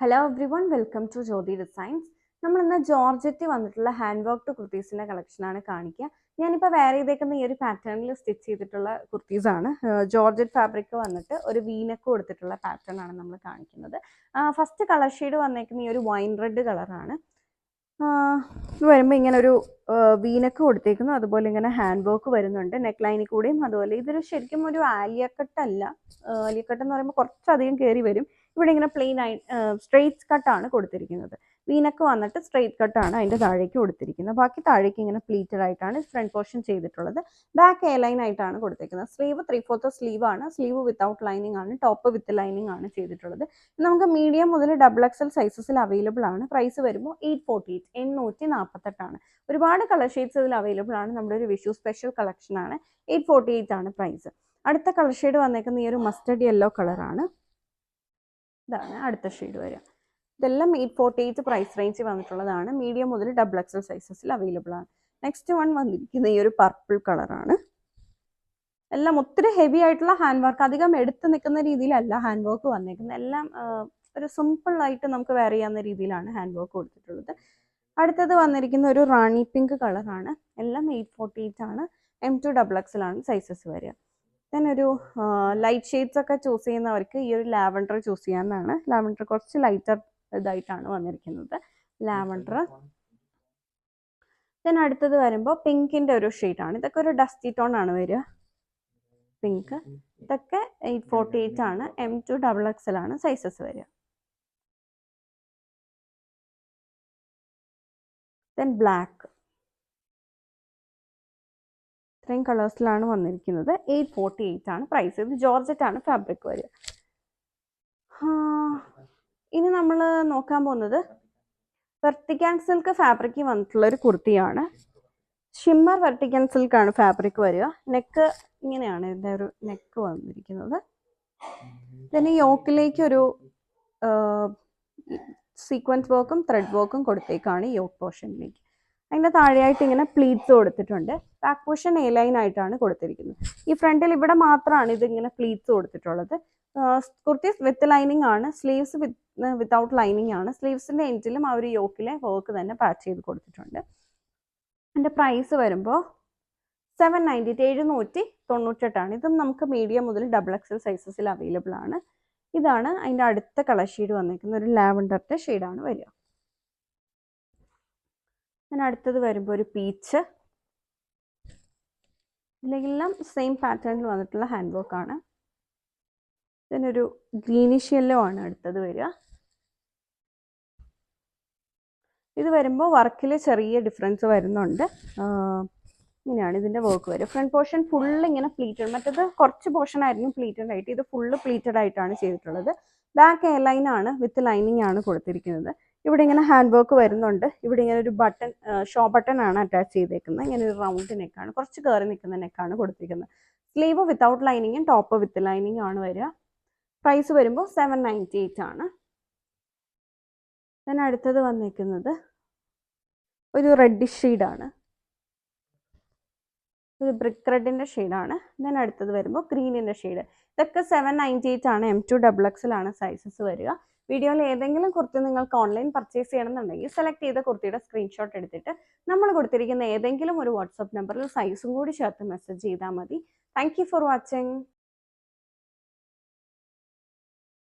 Hello everyone, welcome to Jyoti designs. നമ്മൾ ഇന്ന് georgette വന്നിട്ടുള്ള ഹാൻഡ് വർക്ക്ഡ് കുർത്തീസിന്റെ കളക്ഷനാണ് കാണിക്കുക. ഞാനിപ്പോൾ വെയർ ചെയ്തേക്കുന്ന ഈ ഒരു പാറ്റേണിൽ സ്റ്റിച്ച് ചെയ്തിട്ടുള്ള കുർത്തീസാണ്. ജോർജറ്റ് ഫാബ്രിക് വന്നിട്ട് ഒരു വീനക്ക് കൊടുത്തിട്ടുള്ള പാറ്റേൺ ആണ് നമ്മൾ കാണിക്കുന്നത്. ഫസ്റ്റ് കളർ ഷെയ്ഡ് വന്നേക്കുന്ന ഈ ഒരു വൈൻ റെഡ് കളറാണ്. ഇത് വരുമ്പോൾ ഇങ്ങനെ ഒരു വീനക്ക് കൊടുത്തേക്കുന്നു, അതുപോലെ ഇങ്ങനെ ഹാൻഡ് വർക്ക് വരുന്നുണ്ട് നെക്ക് ലൈനിൽ കൂടെയും. അതുപോലെ ഇതൊരു ശരിക്കും ഒരു ആലിയ കട്ട് അല്ല. ആലിയ കട്ട് എന്ന് പറയുമ്പോൾ കുറച്ചധികം കയറി വരും. ഇവിടെ ഇങ്ങനെ പ്ലെയിൻ ആയി സ്ട്രെയിറ്റ് കട്ടാണ് കൊടുത്തിരിക്കുന്നത്. വീനക്ക് വന്നിട്ട് സ്ട്രെയിറ്റ് കട്ടാണ് അതിൻ്റെ താഴേക്ക് കൊടുത്തിരിക്കുന്നത്. ബാക്കി താഴേക്ക് ഇങ്ങനെ പ്ലീറ്റഡ് ആയിട്ടാണ് ഫ്രണ്ട് പോർഷൻ ചെയ്തിട്ടുള്ളത്. ബാക്ക് എ ലൈൻ ആയിട്ടാണ് കൊടുത്തിരിക്കുന്നത്. സ്ലീവ് 3/4 സ്ലീവ് ആണ്. സ്ലീവ് വിത്തൗട്ട് ലൈനിങ് ആണ്. ടോപ്പ് വിത്ത് ലൈനിങ് ആണ് ചെയ്തിട്ടുള്ളത്. നമുക്ക് മീഡിയം മുതൽ XXL സൈസസിൽ അവൈലബിൾ ആണ്. പ്രൈസ് വരുമ്പോൾ 848 848 ആണ്. ഒരുപാട് കളർ ഷെയ്ഡ്സ് ഇതിൽ അവൈലബിൾ ആണ്. നമ്മുടെ ഒരു വിഷു സ്പെഷ്യൽ കളക്ഷൻ ആണ്. 848 ആണ് പ്രൈസ്. അടുത്ത കളർ ഷെയ്ഡ് വന്നേക്കുന്ന ഈ ഒരു മസ്റ്റർഡ് യെല്ലോ കളറാണ്. ഇതാണ് അടുത്ത ഷെയ്ഡ് വരിക. ഇതെല്ലാം 848 പ്രൈസ് റേഞ്ച് വന്നിട്ടുള്ളതാണ്. മീഡിയം മുതൽ XXL സൈസസിൽ അവൈലബിൾ ആണ്. നെക്സ്റ്റ് വൺ വന്നിരിക്കുന്ന ഈ ഒരു പർപ്പിൾ കളറാണ്. എല്ലാം ഒത്തിരി ഹെവി ആയിട്ടുള്ള ഹാൻഡ് വർക്ക്, അധികം എടുത്ത് നിൽക്കുന്ന രീതിയിലല്ല ഹാൻഡ് വർക്ക് വന്നേക്കുന്നത്. എല്ലാം ഒരു സിമ്പിൾ ആയിട്ട് നമുക്ക് വെയർ ചെയ്യാവുന്ന രീതിയിലാണ് ഹാൻഡ് വർക്ക് കൊടുത്തിട്ടുള്ളത്. അടുത്തത് വന്നിരിക്കുന്ന ഒരു റാണി പിങ്ക് കളറാണ്. എല്ലാം 848 ആണ്. M2XXL ആണ് സൈസസ് വരിക. ദെൻ ഒരു ലൈറ്റ് ഷെയ്ഡ്സ് ഒക്കെ ചൂസ് ചെയ്യുന്നവർക്ക് ഈ ഒരു ലാവൻഡർ ചൂസ് ചെയ്യാവുന്നതാണ്. ലാവൻഡർ കുറച്ച് ലൈറ്റർ ഇതായിട്ടാണ് വന്നിരിക്കുന്നത്. ലാവൻഡർ. ദെൻ അടുത്തത് വരുമ്പോൾ പിങ്കിൻ്റെ ഒരു ഷെയ്ഡാണ്. ഇതൊക്കെ ഒരു ഡസ്റ്റി ടോൺ ആണ് വരിക. പിങ്ക്. ഇതൊക്കെ 848 ആണ്. M2XXL ആണ് സൈസസ് വരിക. Then black. ഇത്രയും കളേഴ്സിലാണ് വന്നിരിക്കുന്നത്. 848 ആണ് പ്രൈസ്. ഇത് ജോർജറ്റ് ആണ് ഫാബ്രിക് വരിക. ഇനി നമ്മൾ നോക്കാൻ പോകുന്നത് വെർട്ടിക്കൻ സിൽക്ക് ഫാബ്രിക് വന്നിട്ടുള്ള ഒരു കുർത്തിയാണ്. ഷിമ്മർ വെർട്ടിക്കൻ സിൽക്ക് ആണ് ഫാബ്രിക് വരിക. നെക്ക് ഇങ്ങനെയാണ് ഇതിൻ്റെ ഒരു നെക്ക് വന്നിരിക്കുന്നത്. ഇതിന് യോക്കിലേക്ക് ഒരു സീക്വൻസ് വർക്കും ത്രെഡ് വർക്കും കൊടുത്തേക്കാണ് യോക്ക് പോർഷനിലേക്ക്. അതിൻ്റെ താഴെയായിട്ട് ഇങ്ങനെ പ്ലീറ്റ്സ് കൊടുത്തിട്ടുണ്ട്. ബാക്ക് പോർഷൻ എ ലൈൻ ആയിട്ടാണ് കൊടുത്തിരിക്കുന്നത്. ഈ ഫ്രണ്ടിൽ ഇവിടെ മാത്രമാണ് ഇതിങ്ങനെ പ്ലീറ്റ്സ് കൊടുത്തിട്ടുള്ളത്. കുർത്തീസ് വിത്ത് ലൈനിങ് ആണ്. സ്ലീവ്സ് വിത്തൗട്ട് ലൈനിങ് ആണ്. സ്ലീവ്സിൻ്റെ എൻഡിലും ആ ഒരു യോക്കിലെ വർക്ക് തന്നെ പാച്ച് ചെയ്ത് കൊടുത്തിട്ടുണ്ട്. അതിൻ്റെ പ്രൈസ് വരുമ്പോൾ 798 798 ഇതും നമുക്ക് മീഡിയം മുതൽ XXL സൈസസിൽ അവൈലബിൾ ആണ്. ഇതാണ് അതിൻ്റെ അടുത്ത കളർ ഷെയ്ഡ് വന്നിരിക്കുന്നത്. ഒരു ലാവൻഡറിൻ്റെ ഷെയ്ഡാണ് വരിക. ഞാൻ അടുത്തത് വരുമ്പോൾ ഒരു പീച്ച്. ഇതിലെല്ലാം സെയിം പാറ്റേണിൽ വന്നിട്ടുള്ള ഹാൻഡ് വർക്ക് ആണ്. ഇതിനൊരു ഗ്രീനിഷ് യെല്ലോ ആണ് അടുത്തത് വരിക. ഇത് വരുമ്പോൾ വർക്കിൽ ചെറിയ ഡിഫറൻസ് വരുന്നുണ്ട്. ഇങ്ങനെയാണ് ഇതിൻ്റെ വർക്ക് വരിക. ഫ്രണ്ട് പോർഷൻ ഫുള്ള് ഇങ്ങനെ പ്ലീറ്റഡ്. മറ്റത് കുറച്ച് പോർഷൻ ആയിരുന്നു പ്ലീറ്റഡ് ആയിട്ട്. ഇത് ഫുള്ള് പ്ലീറ്റഡ് ആയിട്ടാണ് ചെയ്തിട്ടുള്ളത്. ബാക്ക് എ ലൈൻ ആണ്, വിത്ത് ലൈനിങ് ആണ് കൊടുത്തിരിക്കുന്നത്. ഇവിടെ ഇങ്ങനെ ഹാൻഡ് വർക്ക് വരുന്നുണ്ട്. ഇവിടെ ഇങ്ങനെ ഒരു ബട്ടൺ, ഷോ ബട്ടൺ ആണ് അറ്റാച്ച് ചെയ്തേക്കുന്നത്. ഇങ്ങനെ ഒരു റൗണ്ട് നെക്കാണ്, കുറച്ച് കയറി നിൽക്കുന്ന നെക്കാണ് കൊടുത്തിരിക്കുന്നത്. സ്ലീവ് വിത്തൗട്ട് ലൈനിങ്ങും ടോപ്പ് വിത്ത് ലൈനിങ്ങും ആണ് വരിക. പ്രൈസ് വരുമ്പോൾ 798 ആണ്. then അടുത്തത് വന്നിരിക്കുന്നത് ഒരു റെഡിഷ് ഷെയ്ഡാണ്. ഒരു ബ്രിക്ക് റെഡിൻ്റെ ഷെയ്ഡാണ്. then അടുത്തത് വരുമ്പോൾ ഗ്രീനിൻ്റെ ഷെയ്ഡ്. ഇതൊക്കെ 798 ആണ്. M2XXL ആണ് സൈസസ് വരിക. വീഡിയോയിൽ ഏതെങ്കിലും കുർത്തി നിങ്ങൾക്ക് ഓൺലൈൻ പർച്ചേസ് ചെയ്യണമെന്നുണ്ടെങ്കിൽ സെലക്ട് ചെയ്ത കുർത്തിയുടെ സ്ക്രീൻഷോട്ട് എടുത്തിട്ട് നമ്മൾ കൊടുത്തിരിക്കുന്ന ഏതെങ്കിലും ഒരു വാട്സപ്പ് നമ്പറിൽ സൈസും കൂടി ചേർത്ത് മെസ്സേജ് ചെയ്താൽ മതി. Thank you for watching.